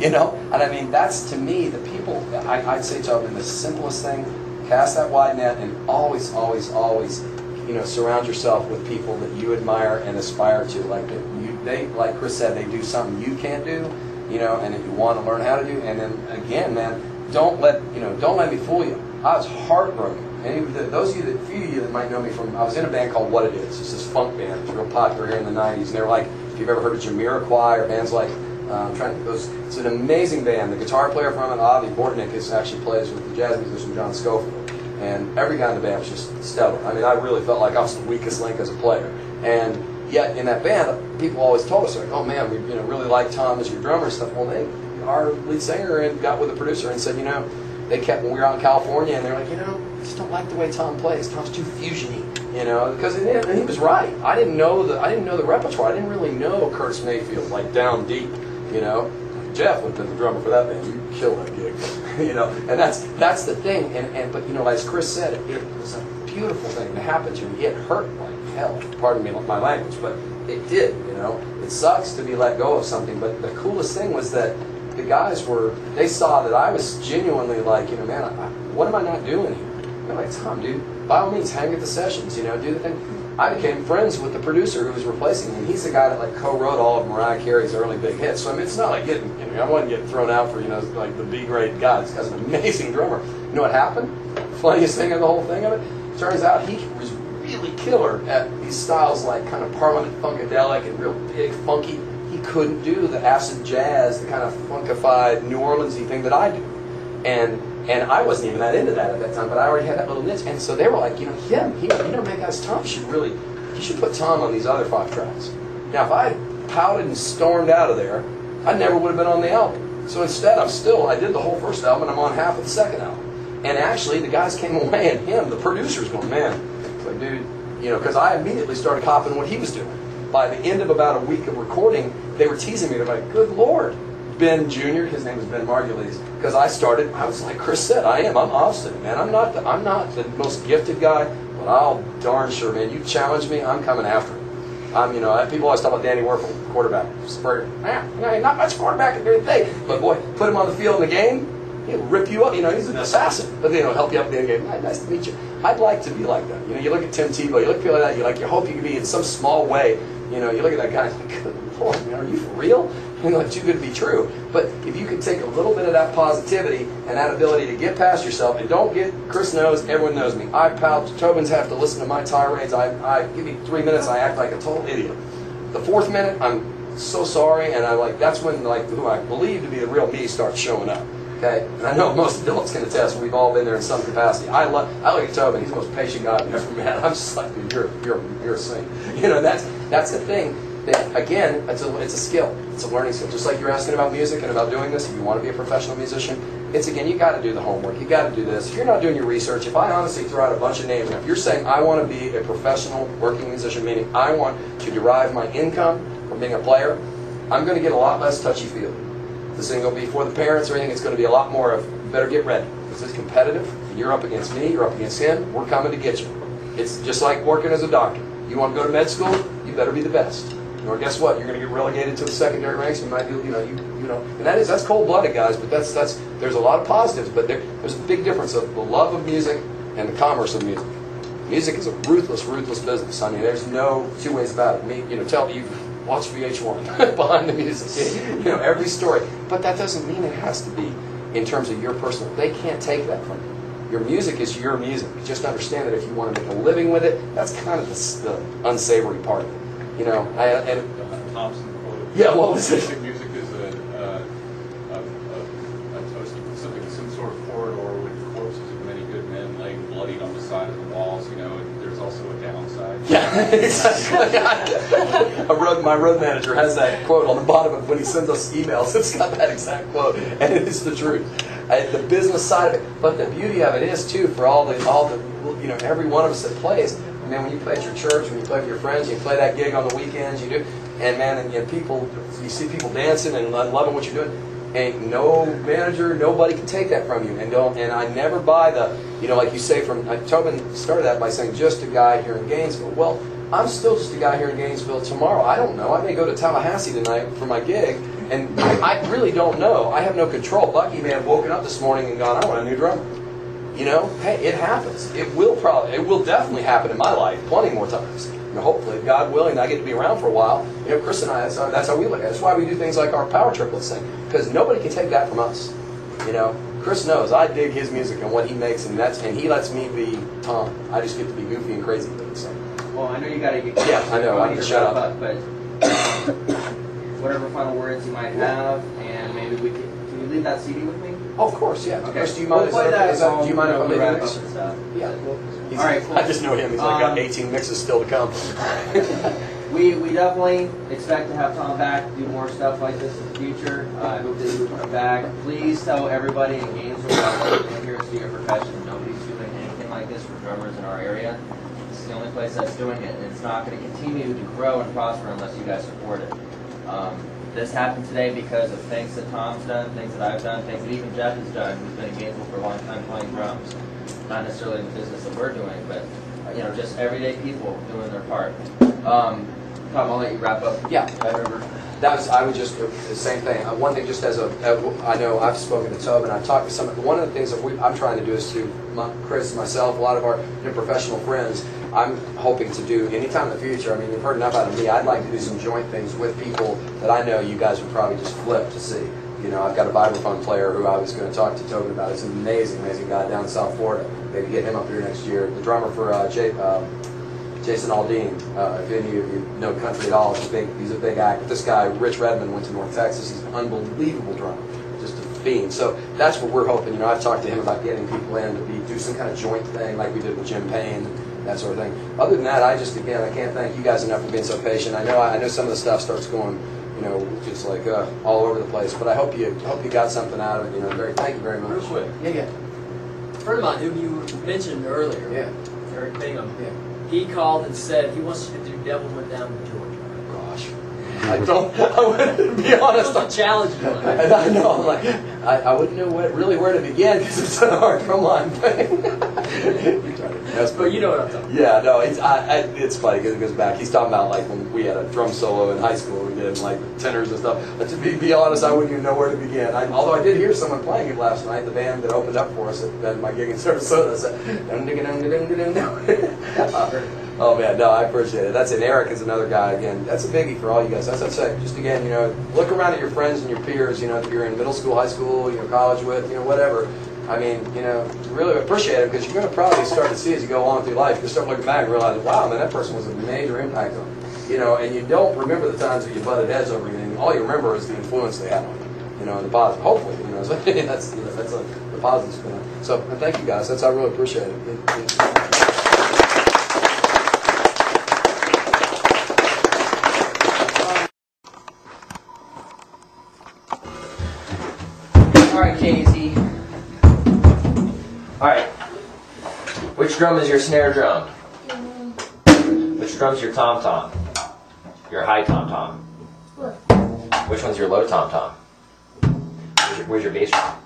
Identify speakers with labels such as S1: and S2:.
S1: You know, and I mean, that's to me the people. I'd say, Tobin, the simplest thing: cast that wide net, and always, always, always, you know, surround yourself with people that you admire and aspire to. Like they, like Chris said, they do something you can't do, you know, and that you want to learn how to do. And then again, man, don't let me fool you. I was heartbroken. And those of you that, few of you that might know me from, I was in a band called What It Is. It's this funk band. It's real popular here in the '90s. And they're like, if you've ever heard of Jamiroquai or bands like, it's an amazing band. The guitar player from it, Avi Bortnick, actually plays with the jazz musician John Scofield. And every guy in the band was just stellar. I mean, I really felt like I was the weakest link as a player. And yet in that band, people always told us, like, oh man, we really like Tom as your drummer and stuff. Well, our lead singer got with the producer and said, they kept, when we were out in California, and they're like, I just don't like the way Tom plays. Tom's too fusiony, because and he was right. I didn't know the repertoire. I didn't really know Curtis Mayfield like down deep, Jeff would have been the drummer for that band. You kill that gig, and that's the thing. But as Chris said, it was a beautiful thing to happen to me. It hurt like hell. Pardon me, my language, but it did. It sucks to be let go of something. But the coolest thing was that the guys they saw that I was genuinely like, man, what am I not doing here? They're like, Tom, dude, by all means, hang at the sessions, do the thing. I became friends with the producer who was replacing him. He's the guy that like co-wrote all of Mariah Carey's early big hits. So I mean, it's not like I wasn't getting thrown out for like the B-grade guy. This guy's an amazing drummer. You know what happened? Funniest thing of the whole thing of it. Turns out he was really killer at these styles like kind of Parliament Funkadelic and real big funky. He couldn't do the acid jazz, the kind of funkified New Orleans-y thing that I do. And I wasn't even that into that at that time, but I already had that little niche. And so they were like, man, guys, Tom you should put Tom on these other 5 tracks. Now, if I had pouted and stormed out of there, I never would have been on the album. So instead, I did the whole first album, and I'm on half of the second album. And actually, the guys came away, and the producer's going, man, it's like, dude, because I immediately started copying what he was doing. By the end of about a week of recording, they were teasing me. They're like, good Lord. Ben Jr., his name was Ben Margulies, because I was like Chris said, I'm obstinate, man. I'm not the most gifted guy, but I'll darn sure, man, you challenge me, I'm coming after it. People always talk about Danny Werfel, quarterback. Not much quarterback at anything, but boy, put him on the field in the game, he'll rip you up, he's an assassin, but he'll help you up in the end game. Nice to meet you. I'd like to be like that. You look at Tim Tebow, you look at people like that, you hope you can be in some small way, you look at that guy, like, good Lord, man, are you for real? Too good to be true. But if you could take a little bit of that positivity and that ability to get past yourself, and don't get, Chris knows, everyone knows me. Tobin's have to listen to my tirades. I give me 3 minutes, I act like a total idiot. The 4th minute, I'm so sorry, and that's when who I believe to be the real me starts showing up. Okay, and I know most adults can attest. We've all been there in some capacity. I look at Tobin; he's the most patient guy I've ever met. I'm just like, dude, you're a saint. That's the thing. That, again, it's a skill. It's a learning skill. Just like you're asking about music and about doing this, if you want to be a professional musician, you got to do the homework. You got to do this. If you're not doing your research, if I honestly throw out a bunch of names, if you're saying I want to be a professional working musician, meaning I want to derive my income from being a player, I'm going to get a lot less touchy-feely. This ain't going to be for the parents or anything. It's going to be a lot more of better get ready. Because it's competitive. You're up against me. You're up against him. We're coming to get you. It's just like working as a doctor. You want to go to med school? You better be the best. Or guess what? You're going to get relegated to the secondary ranks. You might do, and that's cold-blooded, guys. But there's a lot of positives. But there's a big difference of the love of music and the commerce of music. Music is a ruthless, ruthless business. I mean, there's no 2 ways about it. Tell you watch VH1 behind the music. Every story. But that doesn't mean it has to be in terms of your personal. They can't take that from you. Your music is your music. Just understand that if you want to make a living with it, that's kind of the unsavory part of it.
S2: Thompson quote.
S1: Yeah, what was it?
S2: Music is some sort of corridor with corpses of many good men laying bloodied on the side of the walls. There's also a downside. Yeah,
S1: exactly. My road manager has that quote on the bottom of when he sends us emails. It's got that exact quote, and it is the truth. The business side of it, but the beauty of it is too for all the every one of us that plays. Man, when you play at your church, when you play with your friends, you play that gig on the weekends, you do, and man, you see people dancing and loving what you're doing. Ain't no manager, nobody can take that from you. And I never buy the, like you say Tobin started that by saying just a guy here in Gainesville. Well, I'm still just a guy here in Gainesville tomorrow. I don't know. I may go to Tallahassee tonight for my gig, And I really don't know. I have no control. Bucky may have woken up this morning and gone, I want a new drummer. You know, hey, it happens. It will definitely happen in my life plenty more times. You know, hopefully, God willing, I get to be around for a while. You know, Chris and I, that's how we look at it. That's why we do things like our Power Triplets thing, because nobody can take that from us. You know, Chris knows I dig his music and what he makes, and he lets me be Tom. I just get to be goofy and crazy with it. So.
S3: Well, I know you got to get.
S1: Yeah, I know. I can shut up.
S3: But whatever final words you might have, and maybe we can you leave that CD with me?
S1: Oh, of course, yeah.
S3: Okay.
S1: Chris, do you mind?
S3: We'll play that
S1: do you mind if I leave
S3: wrap
S1: it?
S3: up and stuff?
S1: Yeah.
S3: All right. Cool.
S1: I just know him. He's like got 18 mixes still to come.
S3: We definitely expect to have Tom back, do more stuff like this in the future. I hope that you come back. Please tell everybody in Gainesville that we're here to see your profession. Nobody's doing anything like this for drummers in our area. This is the only place that's doing it, and it's not going to continue to grow and prosper unless you guys support it. This happened today because of things that Tom's done, things that I've done, things that even Jeff has done, who's been in Gainesville for a long time playing drums. Not necessarily in the business that we're doing, but you know, just everyday people doing their part. Tom, I'll let you wrap up.
S1: Yeah, I would just the same thing. One thing, just I know I've spoken to Tobin. I've talked to some. One of the things that I'm trying to do is to Chris, myself, a lot of our professional friends. I'm hoping to do anytime in the future. I mean, you've heard enough out of me. I'd like to do some joint things with people that I know you guys would probably just flip to see. You know, I've got a vibraphone player who I was going to talk to Tobin about. He's an amazing, amazing guy down in South Florida. Maybe get him up here next year. The drummer for Jason Aldean, if any of you know country at all, he's a big act. This guy, Rich Redmond, went to North Texas. He's an unbelievable drummer, just a fiend. So that's what we're hoping. You know, I've talked to him about getting people in to do some kind of joint thing like we did with Jim Payne, that sort of thing. Other than that, I can't thank you guys enough for being so patient. I know some of the stuff starts going, you know, just like all over the place. But I hope you got something out of it. You know, thank you very much.
S4: Real quick.
S1: Yeah.
S4: A friend of mine whom you mentioned earlier,
S1: Yeah.
S4: Eric Bingham,
S1: Yeah.
S4: he called and said he wants you to do Devil Went Down to Georgia.
S1: Gosh. I wouldn't be honest.
S4: That's a challenge you want.
S1: I know. I'm like, I wouldn't know where to begin because it's a hard drumline thing.
S4: But you know what I'm talking about.
S1: Yeah, no, it's funny because it goes back. He's talking about like when we had a drum solo in high school, we did like tenors and stuff. But to be honest, I wouldn't even know where to begin. Although I did hear someone playing it last night, the band that opened up for us at my gig in Sarasota said, oh man, no, I appreciate it. That's it. Eric is another guy, again, that's a biggie for all you guys. That's what I say. Just again, you know, look around at your friends and your peers, you know, if you're in middle school, high school, you know, college with, you know, whatever. I mean, you know, really appreciate it because you're going to probably start to see as you go along through life, you're going to start looking back and realize, wow, man, that person was a major impact on you. You know, and you don't remember the times that you butted heads over anything. All you remember is the influence they had on you, you know, and the positive. Hopefully, you know, so that's the positive spin. So, thank you guys. I really appreciate it.
S3: Alright, Casey. Alright. Which drum is your snare drum? Which drum's your tom-tom? Your high tom-tom? Which one's your low tom-tom? Where's your bass drum?